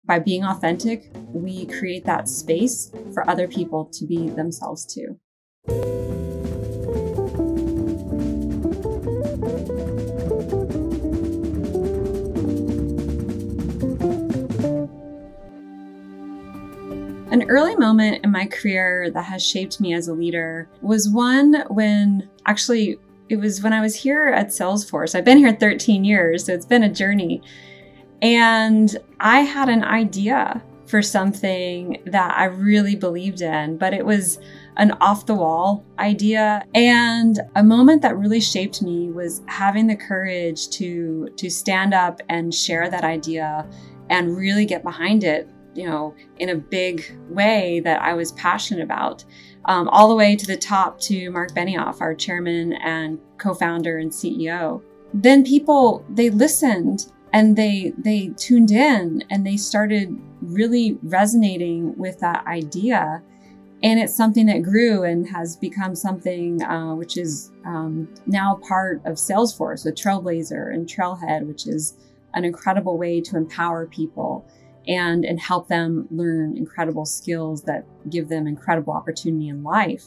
By being authentic, we create that space for other people to be themselves too. An early moment in my career that has shaped me as a leader was one when, actually, it was when I was here at Salesforce. I've been here 13 years, so it's been a journey. And I had an idea for something that I really believed in, but it was an off-the-wall idea. And a moment that really shaped me was having the courage to stand up and share that idea and really get behind it, in a big way that I was passionate about, all the way to the top to Mark Benioff, our chairman and co-founder and CEO. Then people, they listened and they tuned in and they started really resonating with that idea. And it's something that grew and has become something which is now part of Salesforce with Trailblazer and Trailhead, which is an incredible way to empower people and help them learn incredible skills that give them incredible opportunity in life.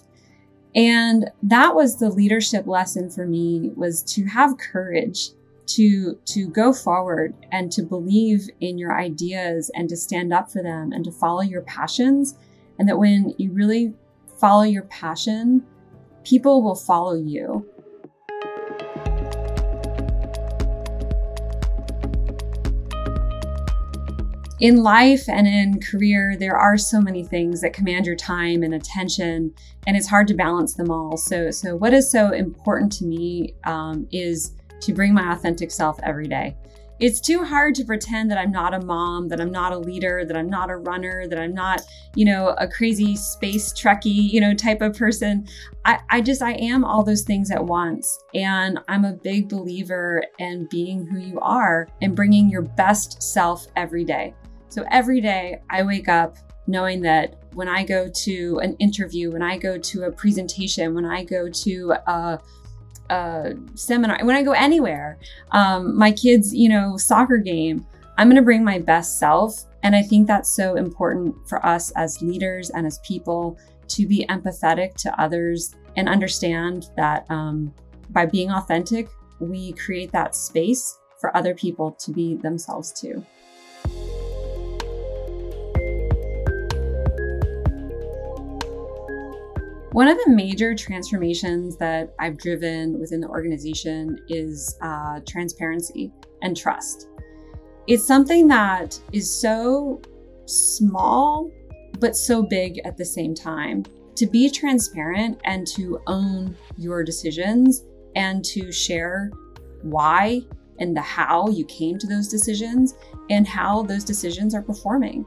And that was the leadership lesson for me, was to have courage to go forward and to believe in your ideas and to stand up for them and to follow your passions. And that when you really follow your passion, people will follow you. In life and in career, there are so many things that command your time and attention, and it's hard to balance them all. So what is so important to me is to bring my authentic self every day. It's too hard to pretend that I'm not a mom, that I'm not a leader, that I'm not a runner, that I'm not, a crazy space Trekkie, type of person. I am all those things at once. And I'm a big believer in being who you are and bringing your best self every day. So every day I wake up knowing that when I go to an interview, when I go to a presentation, when I go to a seminar, when I go anywhere, my kids, soccer game, I'm going to bring my best self. And I think that's so important for us as leaders and as people to be empathetic to others and understand that by being authentic, we create that space for other people to be themselves too. One of the major transformations that I've driven within the organization is transparency and trust. It's something that is so small, but so big at the same time. To be transparent and to own your decisions and to share why and the how you came to those decisions and how those decisions are performing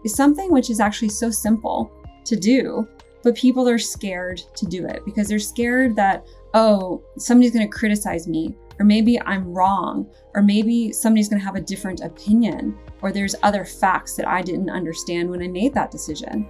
is something which is actually so simple to do. But people are scared to do it because they're scared that, oh, somebody's going to criticize me, or maybe I'm wrong, or maybe somebody's going to have a different opinion, or there's other facts that I didn't understand when I made that decision.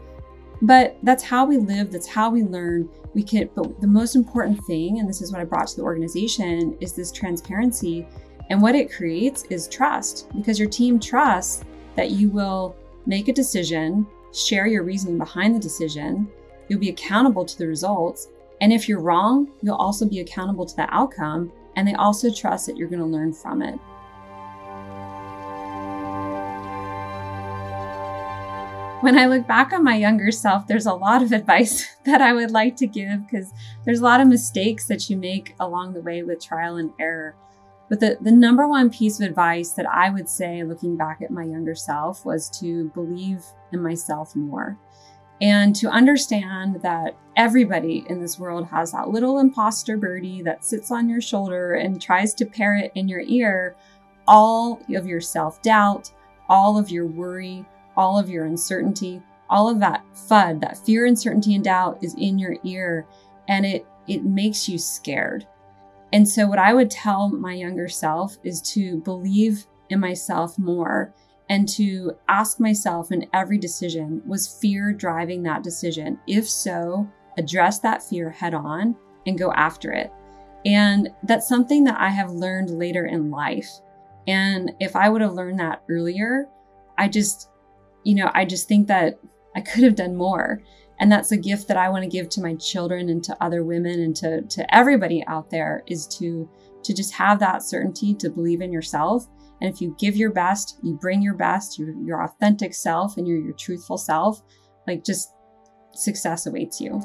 But that's how we live. That's how we learn. But the most important thing, and this is what I brought to the organization, is this transparency. And what it creates is trust, because your team trusts that you will make a decision, share your reasoning behind the decision. You'll be accountable to the results. And if you're wrong, you'll also be accountable to the outcome. And they also trust that you're going to learn from it. When I look back on my younger self, there's a lot of advice that I would like to give because there's a lot of mistakes that you make along the way with trial and error. But the number one piece of advice that I would say looking back at my younger self was to believe in myself more. And to understand that everybody in this world has that little imposter birdie that sits on your shoulder and tries to parrot in your ear all of your self-doubt, all of your worry, all of your uncertainty, all of that FUD, that fear, uncertainty, and doubt is in your ear, and it makes you scared. And so what I would tell my younger self is to believe in myself more and to ask myself in every decision, was fear driving that decision? If so, address that fear head on and go after it. And that's something that I have learned later in life. And if I would have learned that earlier, I just think that I could have done more. And that's a gift that I want to give to my children and to other women and to everybody out there, is to just have that certainty, to believe in yourself. And if you give your best, you bring your best, your authentic self and your truthful self, like, just success awaits you.